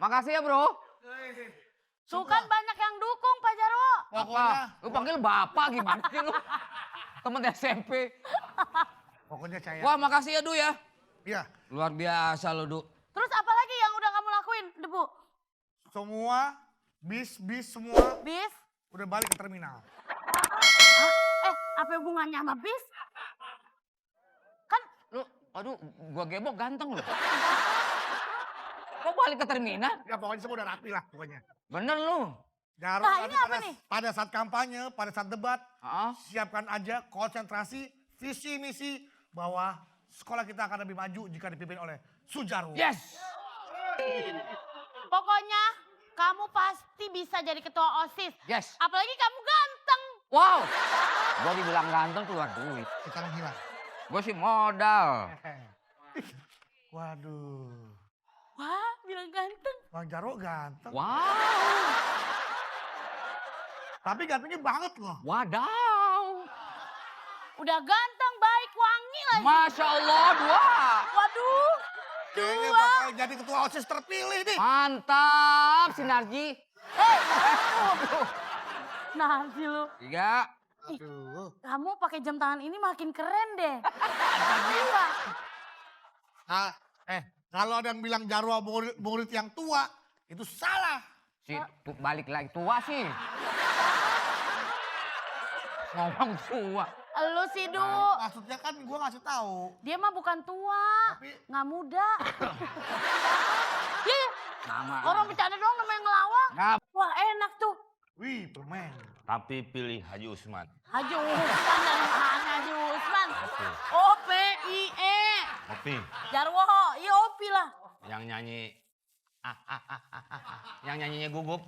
Makasih ya, Bro. Tuh kan banyak yang dukung Pak Jarwo. Pokoknya, Apa? Lu panggil bapak gimana sih lu? Temen SMP. pokoknya saya. Wah, makasih ya, Du ya. Iya, Luar biasa lu, Du. Terus apa lagi yang udah kamu lakuin, Debu? semua bis semua Bis? udah balik ke terminal. Apa hubungannya sama bis? Kan Lu, aduh, gua gebok ganteng lu. Kok balik ke terminal? Ya pokoknya semua udah rapi lah pokoknya. Bener lu. Jarwo Nah, nanti ini apa nih? pada saat kampanye, pada saat debat, Heeh. siapkan aja konsentrasi, visi misi bahwa sekolah kita akan lebih maju jika dipimpin oleh Sujarwo. Yes. pokoknya kamu pasti bisa jadi ketua OSIS. Yes. Apalagi kamu ganteng. Wow. Gua dibilang ganteng keluar duit. Sekarang hilang. Gua sih modal. Waduh, Wah, bilang ganteng. Bang Jarwo ganteng. Wow. Tapi gantengnya banget loh. Wadaw. Udah ganteng, baik, wangi lagi. Masya Allah, dua. Waduh. Kayaknya Dua. bakal jadi ketua OSIS terpilih nih. Mantap, sinergi. Nanti lu. Tiga. Aduh. Kamu pakai jam tangan ini makin keren deh. Gila. Kalau ada yang bilang Jarwo murid yang tua, itu salah. Si, balik lagi tua sih. Ngomong tua. Lu sih, Du. Maksudnya kan gue ngasih tahu. Dia mah bukan tua. Tapi- Nggak muda. Iya, Nama. orang bercanda doang namanya ngelawak. Ngap. Wah, enak tuh. Wih, permen. Tapi pilih Haji Usman. Haji Usman dari mana Haji Usman? O-P-I-E. Kopi Jarwo, iya Opi lah. yang nyanyi yang nyanyinya gugup.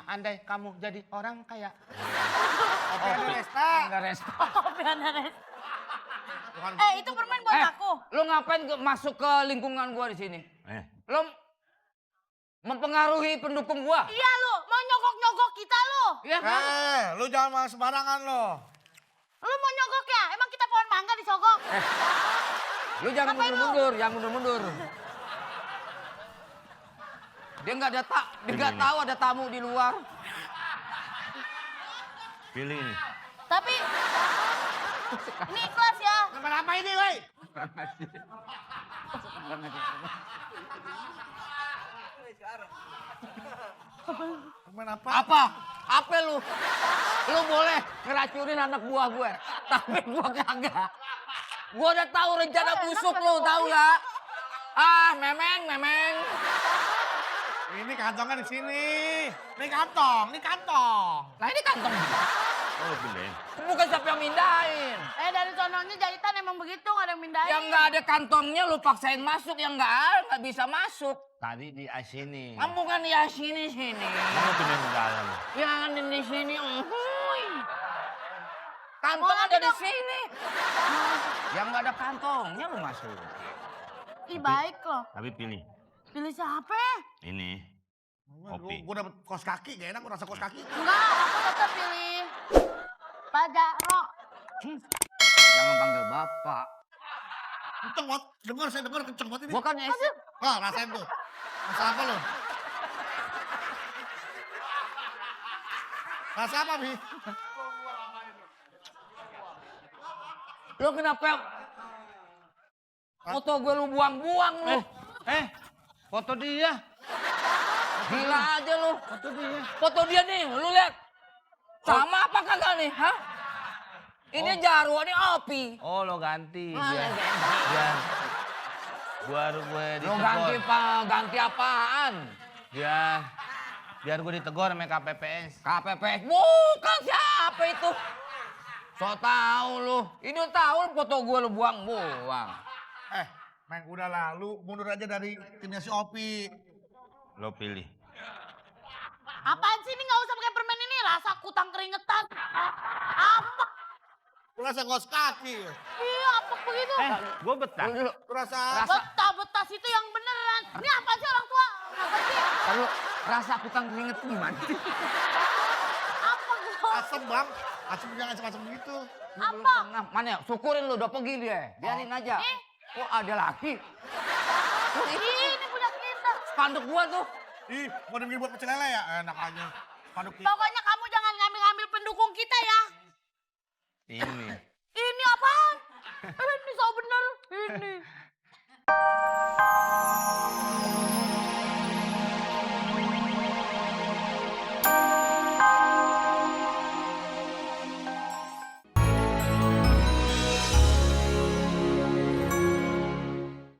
Andai kamu jadi orang kaya. Oke, ada Resta. Enggak respon. Opi Anares. Bukan Itu permen buat aku. Lu ngapain masuk ke lingkungan gua di sini? Lu mempengaruhi pendukung gua. Iya lu, mau nyogok-nyogok kita lu. Iya kan? lu jangan malah sembarangan lo. Lu mau nyogok ya? Emang kita pohon mangga disogok? Lu jangan Ngapain lu? mundur-mundur, jangan mundur-mundur. Dia nggak tahu ada tamu di luar. Pilih ini. Tapi ini ikhlas ya. Kenapa ini, woi? Permen apa? Apa? Apa lu? Lu boleh ngeracunin anak buah gue, tapi gua kagak. Gua udah tahu rencana busuk lu, tahu gak? Ah, memeng. Ini kantongnya di sini. Ini kantong. Nah ini kantong. Oh, lu pindahin. Bukan siapa yang mindahin. Dari sononya jahitan emang begitu, nggak ada yang mindahin. Yang nggak ada kantongnya lu paksain masuk, yang nggak bisa masuk. Tadi di sini. Kan bukan ya sini. Kamu pindahin ke dalam. Yang di sini. Kantong Mau ada lagi di dong. sini. Yang nggak ada kantongnya lu masuk. Ih baik loh. Tapi pilih Pilih siapa? ini. Kopi. Gue dapet kos kaki, gak enak gue rasa kos kaki. Enggak, aku tetap pilih Pak Jarwo. Jangan panggil bapak. Kenceng banget, saya denger kenceng banget ini. Gua kan Rasain tuh. Rasa apa lo? Rasa apa, Bi? lu kenapa foto gue lu buang-buang lu? Foto dia. Gila aja lu. Foto dia. Foto dia nih, lu lihat. Sama apa kagak nih, hah? Ini Jarwo, ini Opi. Oh, lo ganti. Ah, Biar, ganti. biar gue Lu ditegur. ganti apaan? Biar gue ditegur sama KPPS. KPPS, bukan siapa itu? So tau lu. Ini tahu foto gue lu buang-buang. Meng, udah lah. Lu mundur aja dari timnya si Opi. Lo pilih. Apaan sih ini nggak usah pakai permen ini? Rasa kutang keringetan. Apa? Lu rasa kos kaki. Iya, apa begitu? Gue betah. Lu Lu rasa... Betah-betah itu yang beneran. Ini apa sih orang tua? Apa sih? Lu rasa kutang keringet gimana? Apa gua? Asem, Bang. Asem jangan asem-asem gitu. Apa? Mana ya? Syukurin lu udah pergi dia. Biarin aja. Eh. Kok ada laki? Ini punya kita. spanduk gua tuh. Ih, mau dibikin buat pecel lele ya? Enak aja. Spanduk kita. Pokoknya kamu jangan ngambil-ngambil pendukung kita ya. Ini. Ini apaan? Ini so bener. Ini.